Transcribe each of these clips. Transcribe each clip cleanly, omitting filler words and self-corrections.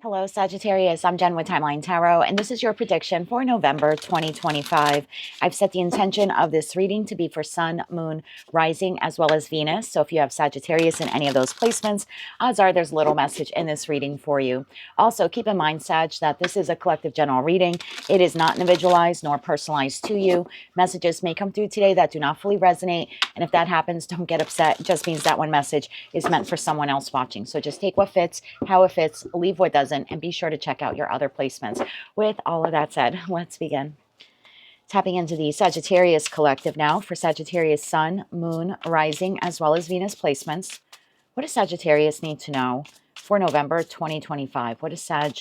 Hello, Sagittarius. I'm Jen with Timeline Tarot, and this is your prediction for November 2025. I've set the intention of this reading to be for Sun, Moon, Rising, as well as Venus. So if you have Sagittarius in any of those placements, odds are there's a little message in this reading for you. Also, keep in mind, Sag, that this is a collective general reading. It is not individualized nor personalized to you. Messages may come through today that do not fully resonate, and if that happens, don't get upset. It just means that one message is meant for someone else watching. So just take what fits, how it fits, leave what doesn't, and be sure to check out your other placements. With all of that said, let's begin. Tapping into the Sagittarius collective now for Sagittarius Sun, Moon, Rising, as well as Venus placements. What does Sagittarius need to know for November 2025? What does Sag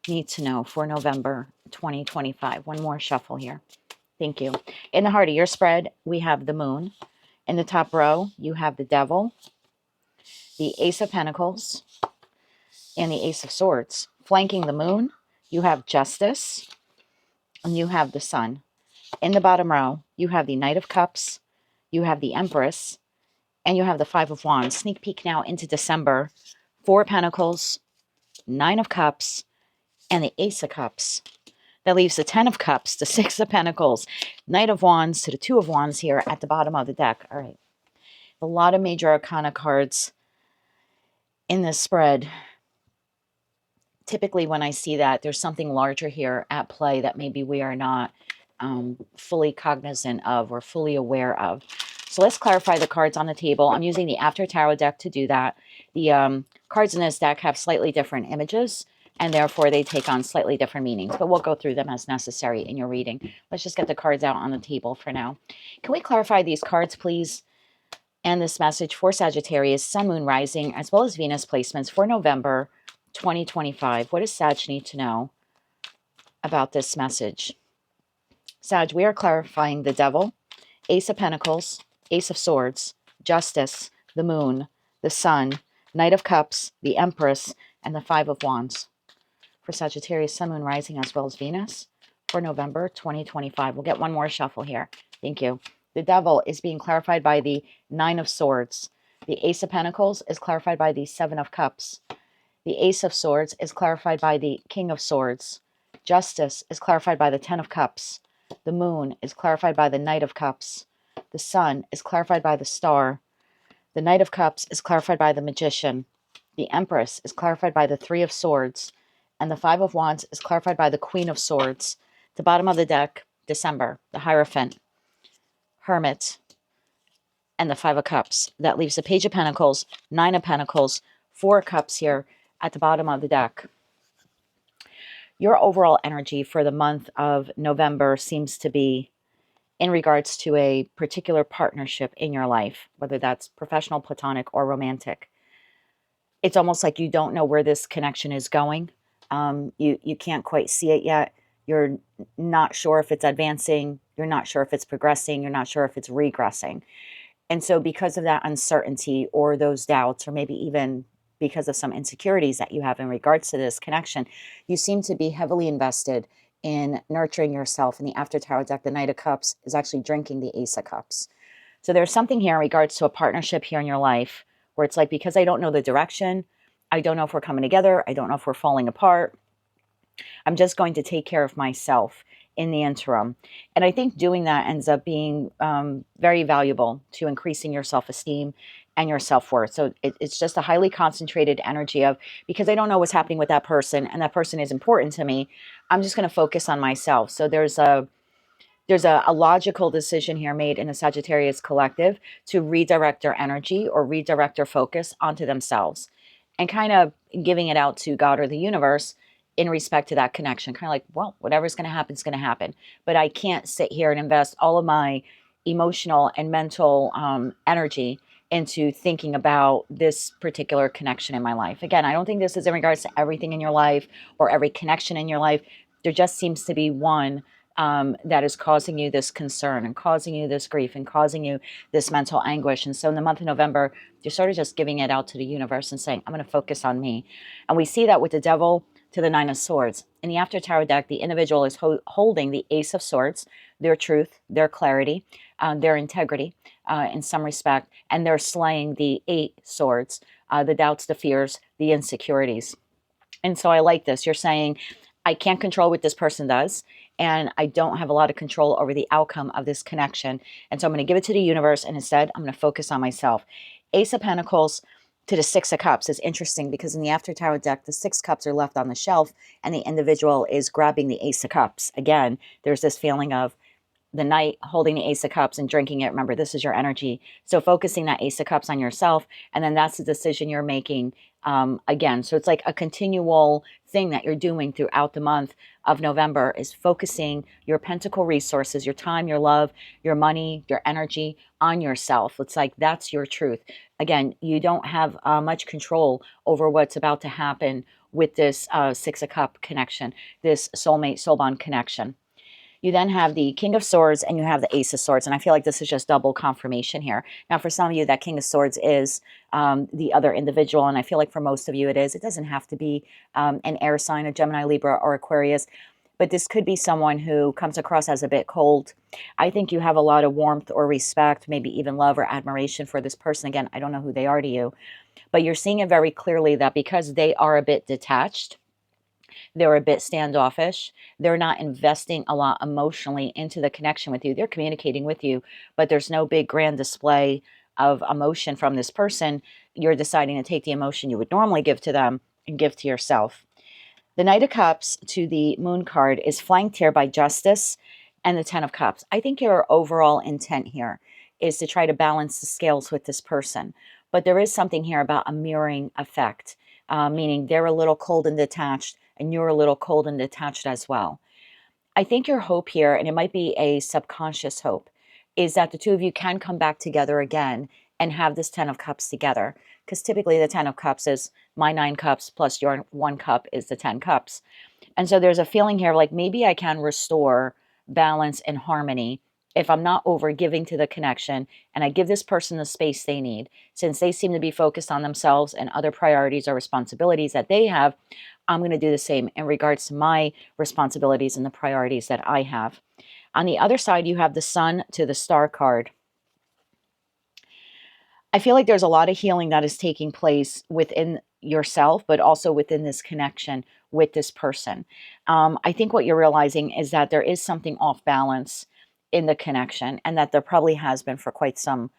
need to know for November 2025? One more shuffle here. Thank you. In the heart of your spread, we have the Moon. In the top row, you have the Devil, the Ace of Pentacles, and the Ace of Swords. Flanking the Moon, you have Justice, and you have the Sun. In the bottom row, you have the Knight of Cups, you have the Empress, and you have the Five of Wands. Sneak peek now into December. Four of Pentacles, Nine of Cups, and the Ace of Cups. That leaves the Ten of Cups, the Six of Pentacles, Knight of Wands to the Two of Wands here at the bottom of the deck. All right. A lot of major arcana cards in this spread. Typically, when I see that, there's something larger here at play that maybe we are not fully cognizant of or fully aware of. So let's clarify the cards on the table. I'm using the After Tarot deck to do that. The cards in this deck have slightly different images, and therefore they take on slightly different meanings, but we'll go through them as necessary in your reading. Let's just get the cards out on the table for now. Can we clarify these cards, please? And this message for Sagittarius, Sun, Moon, Rising, as well as Venus placements for November 2025. What does Sag need to know about this message? Sag, we are clarifying the Devil, Ace of Pentacles, Ace of Swords, Justice, the Moon, the Sun, Knight of Cups, the Empress, and the Five of Wands for Sagittarius, Sun, Moon, Rising, as well as Venus for November 2025. We'll get one more shuffle here. Thank you. The Devil is being clarified by the Nine of Swords. The Ace of Pentacles is clarified by the Seven of Cups. The Ace of Swords is clarified by the King of Swords. Justice is clarified by the Ten of Cups. The Moon is clarified by the Knight of Cups. The Sun is clarified by the Star. The Knight of Cups is clarified by the Magician. The Empress is clarified by the Three of Swords. And the Five of Wands is clarified by the Queen of Swords. The bottom of the deck, December, the Hierophant, Hermit, and the Five of Cups. That leaves the Page of Pentacles, Nine of Pentacles, Four of Cups here at the bottom of the deck. Your overall energy for the month of November seems to be in regards to a particular partnership in your life, whether that's professional, platonic, or romantic. It's almost like you don't know where this connection is going. You can't quite see it yet. You're not sure if it's advancing. You're not sure if it's progressing. You're not sure if it's regressing. And so because of that uncertainty or those doubts, or maybe even because of some insecurities that you have in regards to this connection, you seem to be heavily invested in nurturing yourself. In the After Tarot deck, the Knight of Cups is actually drinking the Ace of Cups. So there's something here in regards to a partnership here in your life where it's like, because I don't know the direction, I don't know if we're coming together, I don't know if we're falling apart, I'm just going to take care of myself in the interim. And I think doing that ends up being very valuable to increasing your self-esteem and your self-worth. So it's just a highly concentrated energy of, because I don't know what's happening with that person and that person is important to me, I'm just going to focus on myself. So there's a logical decision here made in the Sagittarius collective to redirect their energy or redirect their focus onto themselves and kind of giving it out to God or the universe in respect to that connection. Kind of like, well, whatever's going to happen is going to happen. But I can't sit here and invest all of my emotional and mental energy into thinking about this particular connection in my life. Again, I don't think this is in regards to everything in your life or every connection in your life. There just seems to be one that is causing you this concern and causing you this grief and causing you this mental anguish. And so in the month of November, you're sort of just giving it out to the universe and saying, I'm going to focus on me. And we see that with the Devil to the Nine of Swords. In the After Tarot deck, the individual is holding the Ace of Swords, their truth, their clarity, their integrity in some respect, and they're slaying the Eight Swords, the doubts, the fears, the insecurities. And so I like this. You're saying, I can't control what this person does, and I don't have a lot of control over the outcome of this connection. And so I'm going to give it to the universe, and instead I'm going to focus on myself. Ace of Pentacles to the Six of Cups is interesting because in the After Tarot deck, the Six Cups are left on the shelf, and the individual is grabbing the Ace of Cups. Again, there's this feeling of the knight holding the Ace of Cups and drinking it. Remember, this is your energy. So focusing that Ace of Cups on yourself, and then that's the decision you're making again. So it's like a continual thing that you're doing throughout the month of November is focusing your pentacle resources, your time, your love, your money, your energy on yourself. It's like that's your truth. Again, you don't have much control over what's about to happen with this Six of Cup connection, this soulmate, soul bond connection. You then have the King of Swords and you have the Ace of Swords. And I feel like this is just double confirmation here. Now, for some of you, that King of Swords is the other individual. And I feel like for most of you it is. It doesn't have to be an air sign, a Gemini, Libra, or Aquarius. But this could be someone who comes across as a bit cold. I think you have a lot of warmth or respect, maybe even love or admiration for this person. Again, I don't know who they are to you. But you're seeing it very clearly that because they are a bit detached, they're a bit standoffish. They're not investing a lot emotionally into the connection with you. They're communicating with you, but there's no big grand display of emotion from this person. You're deciding to take the emotion you would normally give to them and give to yourself. The Knight of Cups to the Moon card is flanked here by Justice and the Ten of Cups. I think your overall intent here is to try to balance the scales with this person. But there is something here about a mirroring effect, meaning they're a little cold and detached, and you're a little cold and detached as well. I think your hope here, and it might be a subconscious hope, is that the two of you can come back together again and have this Ten of Cups together. Because typically the Ten of Cups is my 9 cups plus your 1 cup is the 10 cups. And so there's a feeling here like maybe I can restore balance and harmony if I'm not over giving to the connection and I give this person the space they need. Since they seem to be focused on themselves and other priorities or responsibilities that they have, I'm going to do the same in regards to my responsibilities and the priorities that I have. On the other side, you have the Sun to the Star card. I feel like there's a lot of healing that is taking place within yourself, but also within this connection with this person. I think what you're realizing is that there is something off balance in the connection, and that there probably has been for quite some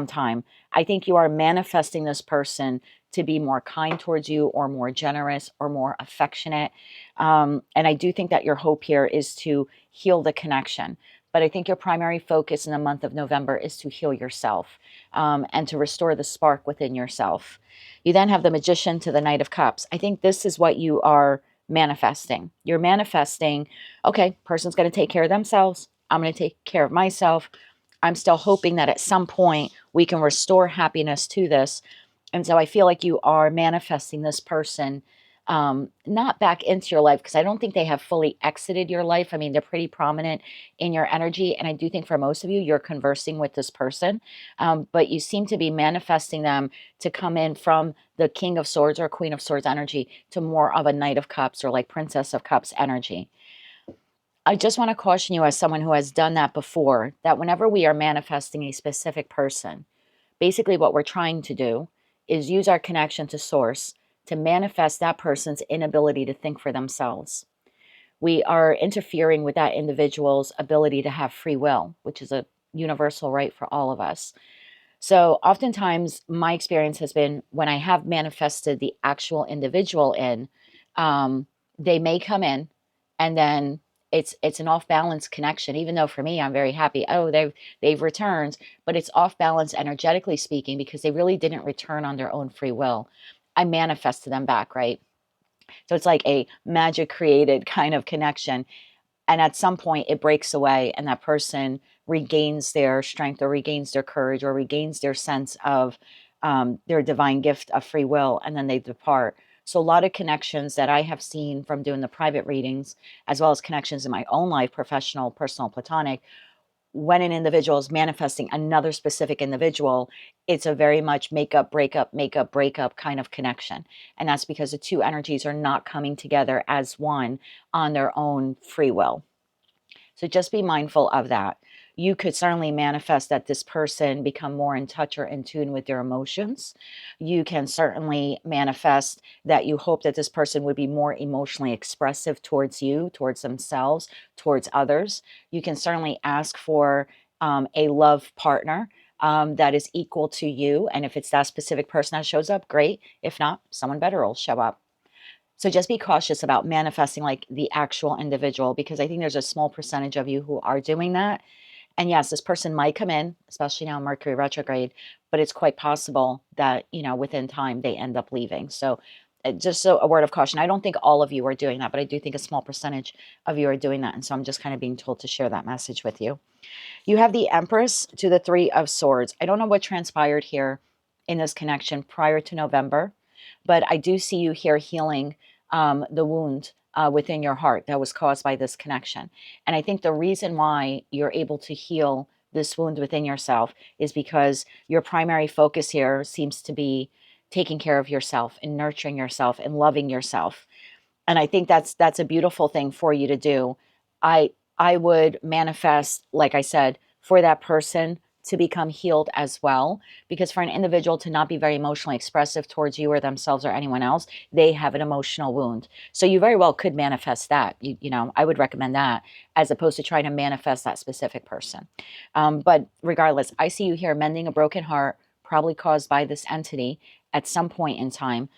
time. I think you are manifesting this person to be more kind towards you, or more generous, or more affectionate. And I do think that your hope here is to heal the connection. But I think your primary focus in the month of November is to heal yourself and to restore the spark within yourself. You then have the Magician to the Knight of Cups. I think this is what you are manifesting. You're manifesting, okay, person's going to take care of themselves. I'm going to take care of myself. I'm still hoping that at some point we can restore happiness to this. And so I feel like you are manifesting this person not back into your life, because I don't think they have fully exited your life. I mean, they're pretty prominent in your energy. And I do think for most of you, you're conversing with this person. But you seem to be manifesting them to come in from the King of Swords or Queen of Swords energy to more of a Knight of Cups or like Princess of Cups energy. I just want to caution you, as someone who has done that before, that whenever we are manifesting a specific person, basically what we're trying to do is use our connection to source to manifest that person's inability to think for themselves. We are interfering with that individual's ability to have free will, which is a universal right for all of us. So oftentimes my experience has been when I have manifested the actual individual in, they may come in and then it's an off balance connection, even though for me I'm very happy, oh, they've returned, but it's off balance energetically speaking because they really didn't return on their own free will. I manifested them back, right? So it's like a magic created kind of connection, and at some point it breaks away and that person regains their strength or regains their courage or regains their sense of their divine gift of free will, and then they depart. So a lot of connections that I have seen from doing the private readings, as well as connections in my own life, professional, personal, platonic, when an individual is manifesting another specific individual, it's a very much make up, breakup kind of connection. And that's because the two energies are not coming together as one on their own free will. So just be mindful of that. you could certainly manifest that this person become more in touch or in tune with their emotions. You can certainly manifest that you hope that this person would be more emotionally expressive towards you, towards themselves, towards others. You can certainly ask for a love partner that is equal to you. And if it's that specific person that shows up, great. If not, someone better will show up. So just be cautious about manifesting like the actual individual, because I think there's a small percentage of you who are doing that. And yes, this person might come in, especially now Mercury retrograde, but it's quite possible that, you know, within time they end up leaving. So just so a word of caution. I don't think all of you are doing that, but I do think a small percentage of you are doing that. And so I'm just kind of being told to share that message with you. You have the Empress to the Three of Swords. I don't know what transpired here in this connection prior to November, but I do see you here healing the wound within your heart that was caused by this connection. And I think the reason why you're able to heal this wound within yourself is because your primary focus here seems to be taking care of yourself and nurturing yourself and loving yourself. And I think that's a beautiful thing for you to do. I would manifest, like I said, for that person to become healed as well, because for an individual to not be very emotionally expressive towards you or themselves or anyone else, they have an emotional wound. So you very well could manifest that. You know, I would recommend that as opposed to trying to manifest that specific person. But regardless, I see you here mending a broken heart, probably caused by this entity at some point in time,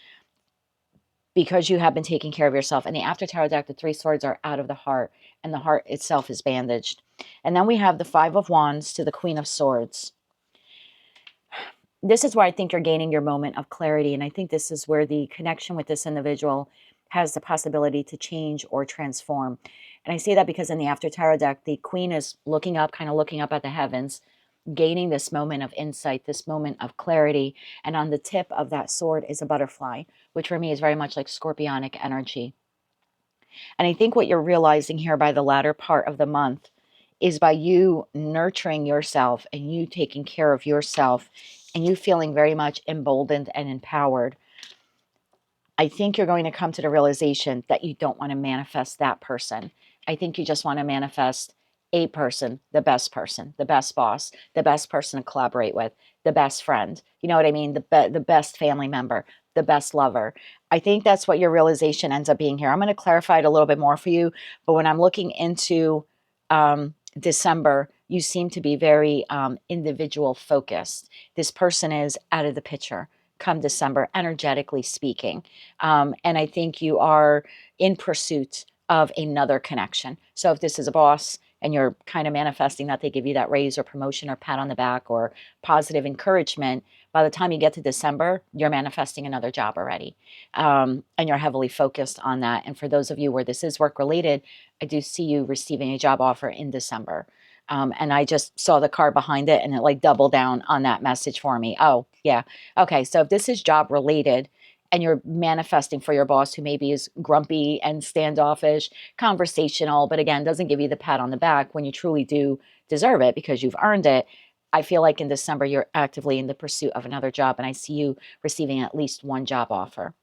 because you have been taking care of yourself. And the after tarot deck, the Three Swords are out of the heart, and the heart itself is bandaged. And then we have the Five of Wands to the Queen of Swords. This is where I think you're gaining your moment of clarity. And I think this is where the connection with this individual has the possibility to change or transform. And I say that because in the after tarot deck, the Queen is looking up, kind of looking up at the heavens, gaining this moment of insight, this moment of clarity. And on the tip of that sword is a butterfly, which for me is very much like scorpionic energy. And I think what you're realizing here by the latter part of the month is by you nurturing yourself and you taking care of yourself and you feeling very much emboldened and empowered, I think you're going to come to the realization that you don't want to manifest that person. I think you just want to manifest a person, the best boss, the best person to collaborate with, the best friend. You know what I mean? The best family member, the best lover. I think that's what your realization ends up being here. I'm going to clarify it a little bit more for you. But when I'm looking into December, you seem to be very individual focused. This person is out of the picture come December, energetically speaking. And I think you are in pursuit of another connection. So if this is a boss and you're kind of manifesting that they give you that raise or promotion or pat on the back or positive encouragement, by the time you get to December, you're manifesting another job already. And you're heavily focused on that. And for those of you where this is work related, I do see you receiving a job offer in December. And I just saw the card behind it and it like doubled down on that message for me. Oh, yeah. Okay. So if this is job related and you're manifesting for your boss who maybe is grumpy and standoffish, conversational, but again, doesn't give you the pat on the back when you truly do deserve it because you've earned it. I feel like in December, you're actively in the pursuit of another job. And I see you receiving at least one job offer.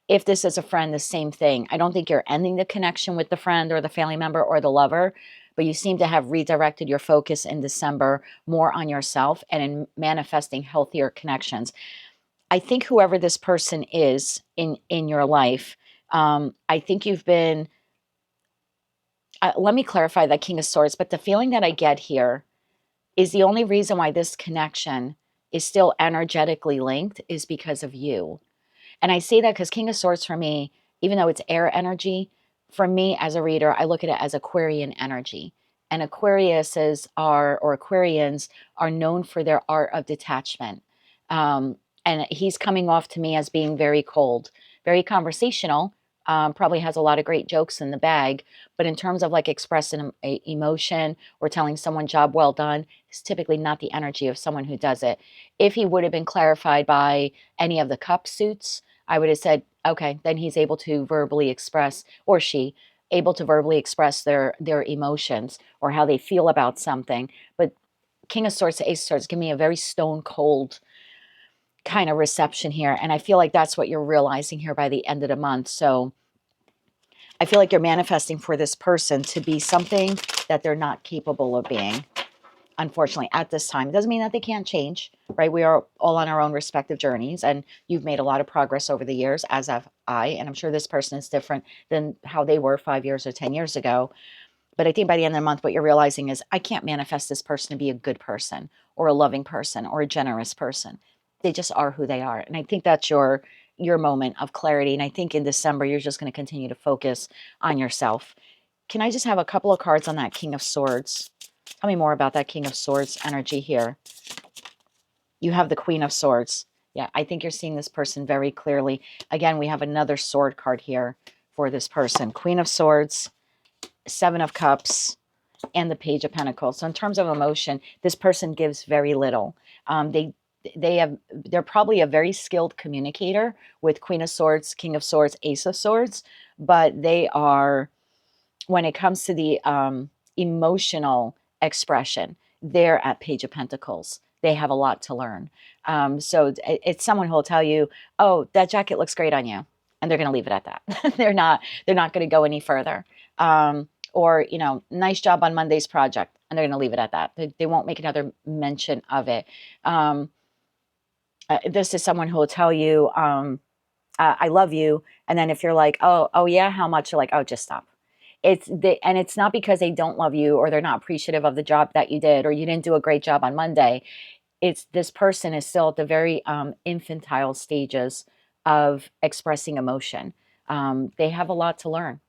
If this is a friend, the same thing. I don't think you're ending the connection with the friend or the family member or the lover, but you seem to have redirected your focus in December more on yourself and in manifesting healthier connections. I think whoever this person is in your life, I think you've been, let me clarify that King of Swords, but the feeling that I get here is the only reason why this connection is still energetically linked is because of you. And I say that because King of Swords for me, even though it's air energy, for me as a reader, I look at it as Aquarian energy. And Aquariuses are, or Aquarians are known for their art of detachment. And he's coming off to me as being very cold, very conversational, probably has a lot of great jokes in the bag. But in terms of like expressing emotion or telling someone job well done, it's typically not the energy of someone who does it. If he would have been clarified by any of the cup suits, I would have said, okay, then he's able to verbally express, or she, able to verbally express their emotions or how they feel about something. But King of Swords to Ace of Swords give me a very stone cold kind of reception here. And I feel like that's what you're realizing here by the end of the month. So I feel like you're manifesting for this person to be something that they're not capable of being. unfortunately, at this time. It doesn't mean that they can't change, right? We are all on our own respective journeys, and you've made a lot of progress over the years, as have I. And I'm sure this person is different than how they were 5 years or 10 years ago. But I think by the end of the month, what you're realizing is I can't manifest this person to be a good person or a loving person or a generous person. They just are who they are. And I think that's your moment of clarity. And I think in December, you're just going to continue to focus on yourself. Can I just have a couple of cards on that King of Swords? Tell me more about that King of Swords energy here. You have the Queen of Swords. Yeah, I think you're seeing this person very clearly. Again, we have another sword card here for this person. Queen of Swords, Seven of Cups, and the Page of Pentacles. So in terms of emotion, this person gives very little. They're probably a very skilled communicator with Queen of Swords, King of Swords, Ace of Swords, but they are, when it comes to the emotional expression, they're at Page of Pentacles. They have a lot to learn. So it's someone who will tell you, oh, that jacket looks great on you. And they're going to leave it at that. They're not going to go any further. Or, nice job on Monday's project. And they're going to leave it at that. They won't make another mention of it. This is someone who will tell you, I love you. And then if you're like, oh yeah, how much? You're like, oh, just stop. And it's not because they don't love you or they're not appreciative of the job that you did or you didn't do a great job on Monday. It's this person is still at the very infantile stages of expressing emotion. They have a lot to learn.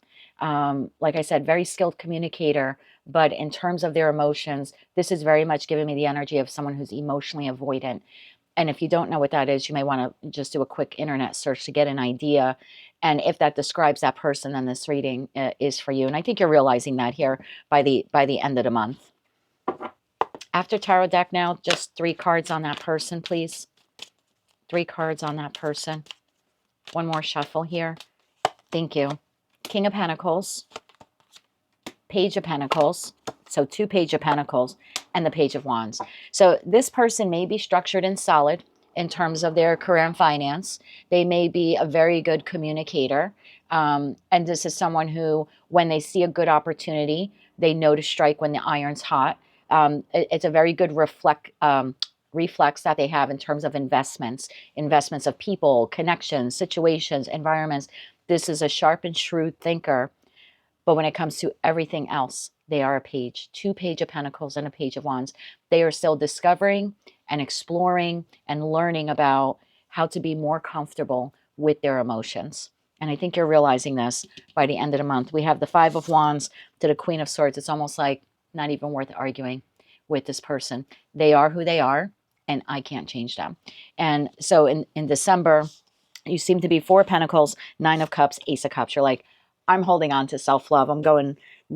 Like I said, very skilled communicator, but in terms of their emotions, this is very much giving me the energy of someone who's emotionally avoidant. And if you don't know what that is, you may want to just do a quick internet search to get an idea. And if that describes that person, then this reading is for you. And I think you're realizing that here by the end of the month. After tarot deck now, just 3 cards on that person, please. 3 cards on that person. One more shuffle here. Thank you. King of Pentacles, Page of Pentacles, so 2 Page of Pentacles, and the Page of Wands. So this person may be structured and solid in terms of their career and finance. They may be a very good communicator. And this is someone who, when they see a good opportunity, they know to strike when the iron's hot. It's a very good reflex that they have in terms of investments of people, connections, situations, environments. This is a sharp and shrewd thinker. But when it comes to everything else, they are a page, 2 Page of Pentacles and a Page of Wands. They are still discovering and exploring and learning about how to be more comfortable with their emotions. And I think you're realizing this by the end of the month. We have the 5 of Wands to the Queen of Swords. It's almost like not even worth arguing with this person. They are who they are, and I can't change them. And so in December, you seem to be 4 of Pentacles, 9 of Cups, Ace of Cups. You're like, I'm holding on to self-love.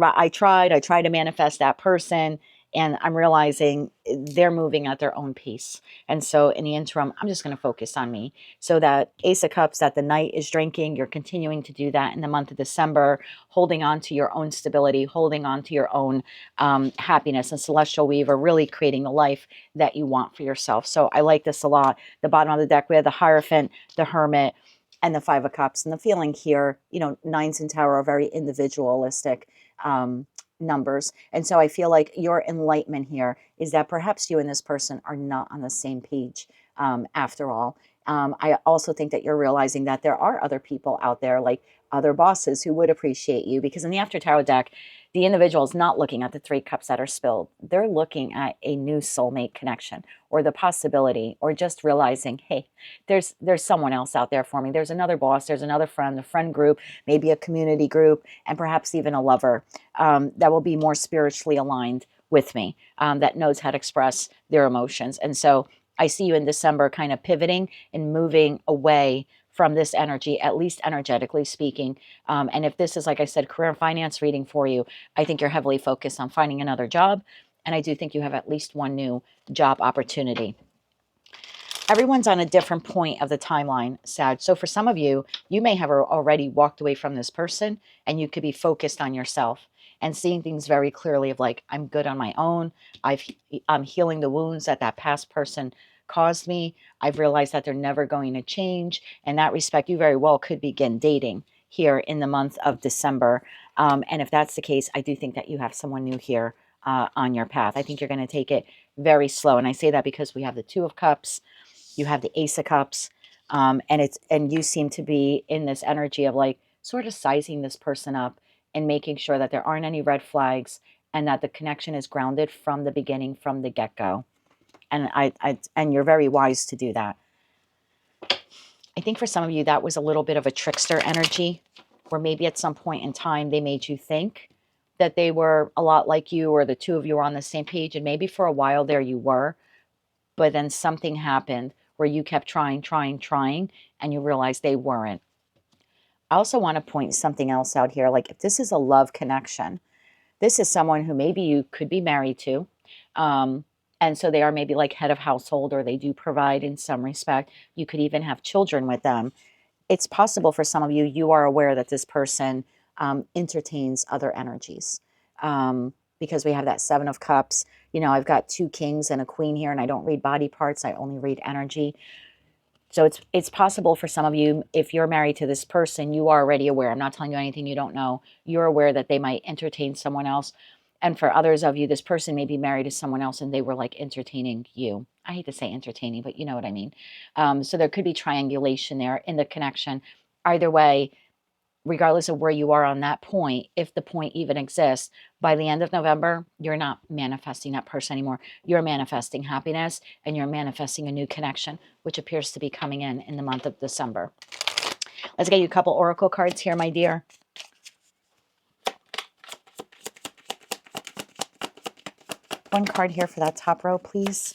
I tried to manifest that person, and I'm realizing they're moving at their own pace. And so in the interim, I'm just going to focus on me. So that Ace of Cups that the night is drinking, you're continuing to do that in the month of December, holding on to your own stability, holding on to your own happiness, and Celestial Weaver, really creating the life that you want for yourself. So I like this a lot. The bottom of the deck, we have the Hierophant, the Hermit, and the 5 of Cups. And the feeling here, 9s and Tower are very individualistic numbers. And so I feel like your enlightenment here is that perhaps you and this person are not on the same page after all. I also think that you're realizing that there are other people out there, like other bosses, who would appreciate you, because in the After Tarot deck, the individual is not looking at the 3 cups that are spilled. They're looking at a new soulmate connection, or the possibility, or just realizing, hey, there's someone else out there for me. There's another boss, there's another friend, a friend group, maybe a community group, and perhaps even a lover that will be more spiritually aligned with me, that knows how to express their emotions. And so I see you in December kind of pivoting and moving away from this energy, at least energetically speaking. And if this is, like I said, career and finance reading for you, I think you're heavily focused on finding another job. And I do think you have at least one new job opportunity. Everyone's on a different point of the timeline, Sag. So for some of you, you may have already walked away from this person, and you could be focused on yourself and seeing things very clearly of like, I'm good on my own. I'm healing the wounds that past person caused me. I've realized that they're never going to change. In that respect, you very well could begin dating here in the month of December. And if that's the case, I do think that you have someone new here on your path. I think you're going to take it very slow. And I say that because we have the Two of Cups, you have the Ace of Cups, and you seem to be in this energy of like sort of sizing this person up and making sure that there aren't any red flags and that the connection is grounded from the beginning, from the get-go. And and you're very wise to do that. I think for some of you, that was a little bit of a trickster energy, where maybe at some point in time, they made you think that they were a lot like you, or the two of you were on the same page. And maybe for a while there you were, but then something happened where you kept trying, and you realized they weren't. I also want to point something else out here. Like, if this is a love connection, this is someone who maybe you could be married to. And so they are maybe like head of household, or they do provide in some respect. You could even have children with them. It's possible for some of you, you are aware that this person entertains other energies. Because we have that Seven of Cups. You know, I've got two kings and a queen here, and I don't read body parts. I only read energy. So it's possible for some of you, if you're married to this person, you are already aware. I'm not telling you anything you don't know. You're aware that they might entertain someone else. And for others of you, this person may be married to someone else and they were like entertaining you. I hate to say entertaining, but you know what I mean. So there could be triangulation there in the connection. Either way, regardless of where you are on that point, if the point even exists, by the end of November, you're not manifesting that person anymore. You're manifesting happiness, and you're manifesting a new connection, which appears to be coming in the month of December. Let's get you a couple oracle cards here, my dear. One card here for that top row, please.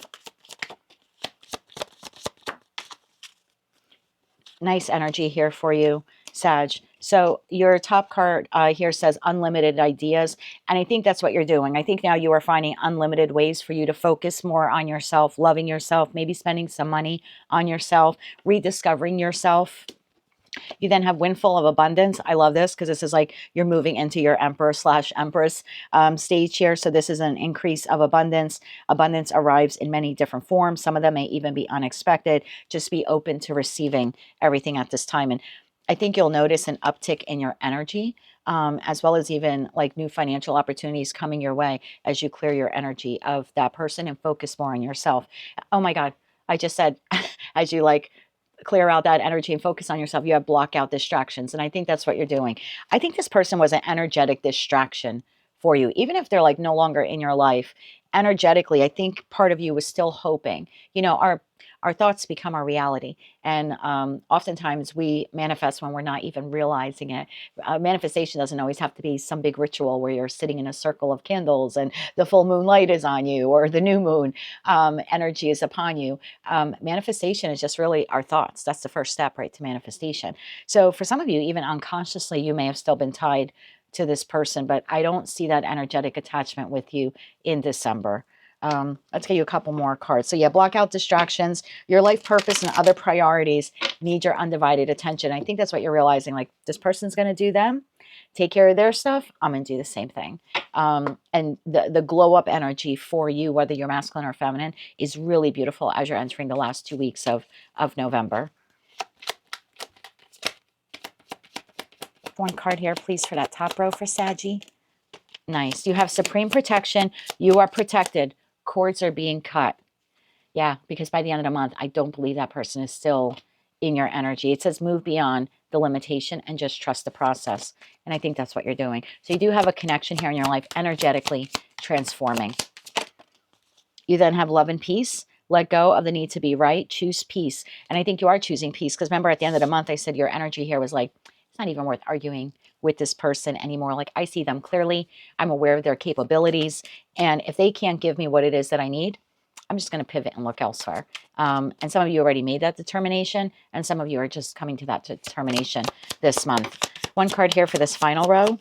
Nice energy here for you, Sag. So your top card here says unlimited ideas. And I think that's what you're doing. I think now you are finding unlimited ways for you to focus more on yourself, loving yourself, maybe spending some money on yourself, rediscovering yourself. You then have windfall of abundance. I love this because this is like you're moving into your emperor/empress stage here. So this is an increase of abundance. Abundance arrives in many different forms. Some of them may even be unexpected. Just be open to receiving everything at this time. And I think you'll notice an uptick in your energy, as well as even like new financial opportunities coming your way as you clear your energy of that person and focus more on yourself. Oh my God. I just said, as you like clear out that energy and focus on yourself, you have block out distractions. And I think that's what you're doing. I think this person was an energetic distraction for you. Even if they're like no longer in your life, energetically, I think part of you was still hoping. You know, our thoughts become our reality. And oftentimes we manifest when we're not even realizing it. Manifestation doesn't always have to be some big ritual where you're sitting in a circle of candles and the full moon light is on you, or the new moon energy is upon you. Manifestation is just really our thoughts. That's the first step, right, to manifestation. So for some of you, even unconsciously, you may have still been tied to this person, but I don't see that energetic attachment with you in December. Let's get you a couple more cards. So yeah, block out distractions. Your life purpose and other priorities need your undivided attention. I think that's what you're realizing. Like, this person's going to do them, take care of their stuff. I'm going to do the same thing. And the glow up energy for you, whether you're masculine or feminine, is really beautiful as you're entering the last 2 weeks of November. One card here, please, for that top row for Saggy. Nice. You have supreme protection. You are protected. Cords are being cut. Yeah, because by the end of the month, I don't believe that person is still in your energy. It says move beyond the limitation and just trust the process. And I think that's what you're doing. So you do have a connection here in your life, energetically transforming. You then have love and peace. Let go of the need to be right. Choose peace. And I think you are choosing peace, because remember at the end of the month, I said your energy here was like, it's not even worth arguing with this person anymore. Like, I see them clearly. I'm aware of their capabilities. And if they can't give me what it is that I need, I'm just going to pivot and look elsewhere. And some of you already made that determination, and some of you are just coming to that determination this month. One card here for this final row.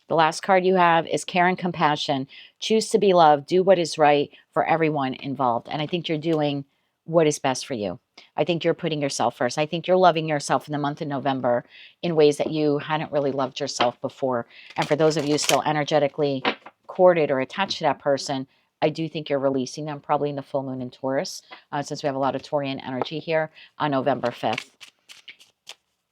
The last card you have is care and compassion. Choose to be loved. Do what is right for everyone involved. And I think you're doing what is best for you. I think you're putting yourself first. I think you're loving yourself in the month of November in ways that you hadn't really loved yourself before. And for those of you still energetically corded or attached to that person, I do think you're releasing them probably in the full moon in Taurus, since we have a lot of Taurian energy here on November 5th.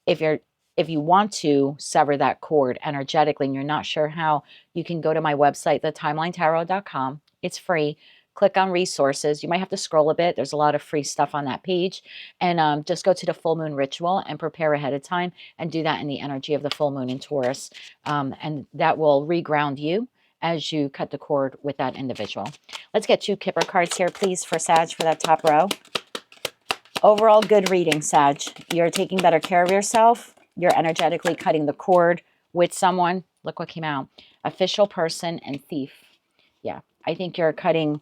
If if you want to sever that cord energetically and you're not sure how, you can go to my website, thetimelinetarot.com. It's free. Click on resources. You might have to scroll a bit. There's a lot of free stuff on that page. And just go to the full moon ritual and prepare ahead of time and do that in the energy of the full moon in Taurus. And that will reground you as you cut the cord with that individual. Let's get 2 Kipper cards here, please, for Sag for that top row. Overall, good reading, Sag. You're taking better care of yourself. You're energetically cutting the cord with someone. Look what came out. Official, person, and thief. Yeah, I think you're cutting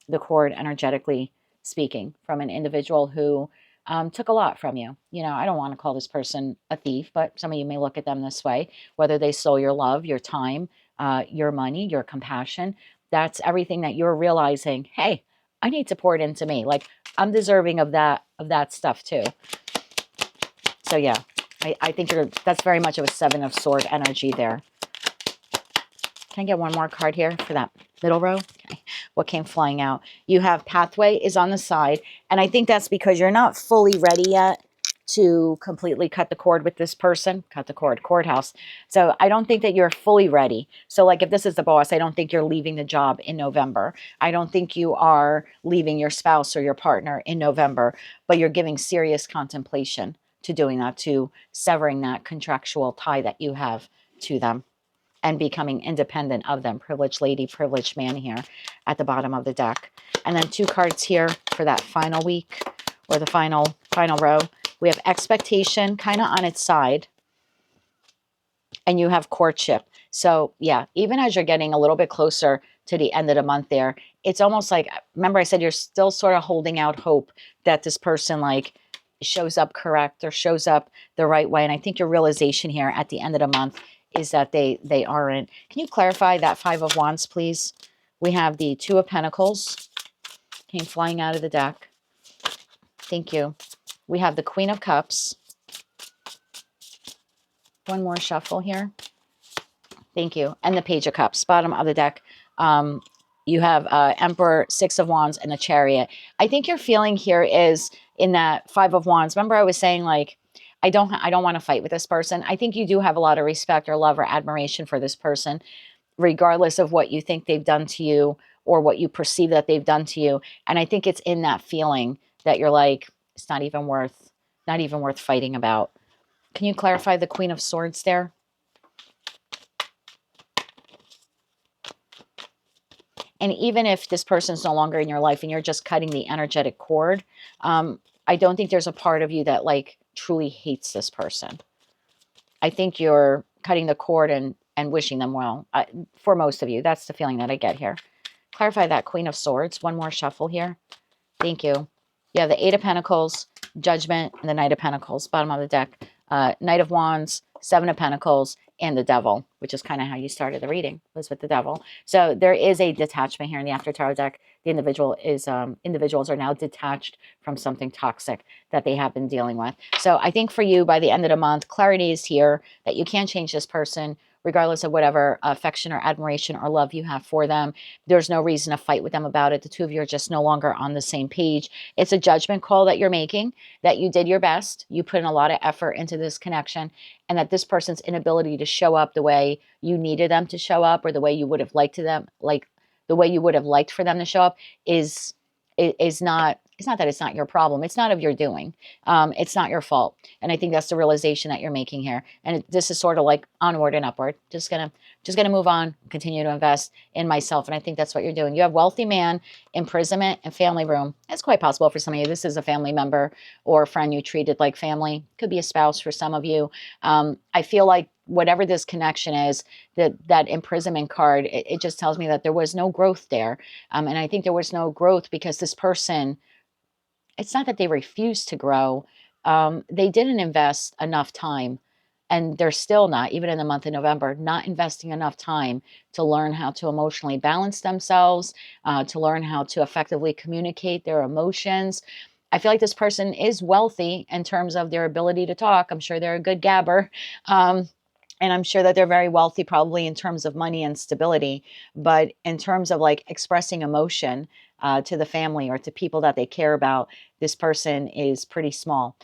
the cord energetically speaking from an individual who took a lot from you. You know, I don't want to call this person a thief, but some of you may look at them this way, whether they stole your love, your time, your money, your compassion. That's everything that you're realizing, hey, I need to pour it into me. Like, I'm deserving of that stuff too. So yeah, I think that's very much of a 7 of Swords energy there. Can I get one more card here for that middle row? Okay. What came flying out? You have pathway is on the side. And I think that's because you're not fully ready yet to completely cut the cord with this person. Cut the cord, courthouse. So I don't think that you're fully ready. So like if this is the boss, I don't think you're leaving the job in November. I don't think you are leaving your spouse or your partner in November, but you're giving serious contemplation to doing that, to severing that contractual tie that you have to them and becoming independent of them. Privileged lady, privileged man here at the bottom of the deck. And then 2 cards here for that final week or the final row. We have expectation kind of on its side. And you have courtship. So yeah, even as you're getting a little bit closer to the end of the month there, it's almost like, remember I said you're still sort of holding out hope that this person like shows up correct or shows up the right way. And I think your realization here at the end of the month is that they aren't. Can you clarify that 5 of Wands, please? We have the 2 of Pentacles came flying out of the deck. Thank you. We have the Queen of Cups. One more shuffle here. Thank you. And the Page of Cups, bottom of the deck. You have Emperor, 6 of Wands, and the Chariot. I think your feeling here is in that 5 of Wands. Remember I was saying like, I don't want to fight with this person. I think you do have a lot of respect or love or admiration for this person, regardless of what you think they've done to you or what you perceive that they've done to you. And I think it's in that feeling that you're like, it's not even worth fighting about. Can you clarify the Queen of Swords there? And even if this person's no longer in your life and you're just cutting the energetic cord, I don't think there's a part of you that like truly hates this person. I think you're cutting the cord and wishing them well. For most of you, that's the feeling that I get here. Clarify that Queen of Swords. One more shuffle here. Thank you. You have the 8 of Pentacles, Judgment, and the Knight of Pentacles, bottom of the deck. Knight of Wands, 7 of Pentacles, and the Devil, which is kind of how you started the reading, was with the Devil. So there is a detachment here in the After Tarot deck. The individuals are now detached from something toxic that they have been dealing with. So I think for you, by the end of the month, clarity is here that you can't change this person, regardless of whatever affection or admiration or love you have for them. There's no reason to fight with them about it. The two of you are just no longer on the same page. It's a judgment call that you're making, that you did your best. You put in a lot of effort into this connection, and that this person's inability to show up the way you needed them to show up or the way you would have liked them, like the way you would have liked for them to show up is not, it's not that it's not your problem. It's not of your doing. It's not your fault. And I think that's the realization that you're making here. And this is sort of like onward and upward. Just gonna move on, continue to invest in myself. And I think that's what you're doing. You have wealthy man, imprisonment, and family room. It's quite possible for some of you. This is a family member or a friend you treated like family. Could be a spouse for some of you. I feel like whatever this connection is, that imprisonment card, it just tells me that there was no growth there. And I think there was no growth because this person, it's not that they refused to grow. They didn't invest enough time, and they're still not, even in the month of November, not investing enough time to learn how to emotionally balance themselves, to learn how to effectively communicate their emotions. I feel like this person is wealthy in terms of their ability to talk. I'm sure they're a good gabber. And I'm sure that they're very wealthy probably in terms of money and stability. But in terms of like expressing emotion to the family or to people that they care about, this person is pretty small,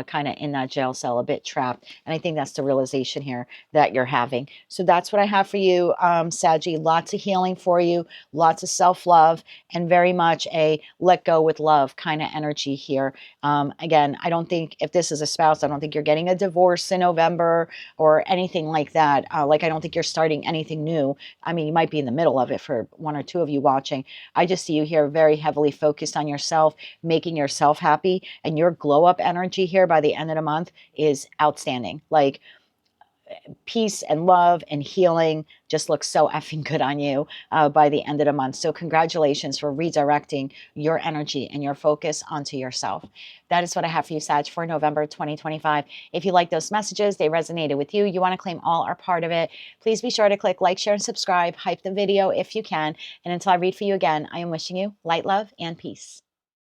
kind of in that jail cell, a bit trapped. And I think that's the realization here that you're having. So that's what I have for you, Saggy. Lots of healing for you, lots of self-love, and very much a let go with love kind of energy here. Again, I don't think if this is a spouse, I don't think you're getting a divorce in November or anything like that. Like, I don't think you're starting anything new. I mean, you might be in the middle of it for one or two of you watching. I just see you here very heavily focused on yourself, making yourself happy, and your glow up energy here by the end of the month is outstanding. Like, peace and love and healing just looks so effing good on you by the end of the month. So congratulations for redirecting your energy and your focus onto yourself. That is what I have for you, Sag, for November 2025. If you like those messages, they resonated with you, you want to claim all or part of it, please be sure to click like, share, and subscribe. Hype the video if you can. And until I read for you again, I am wishing you light, love, and peace.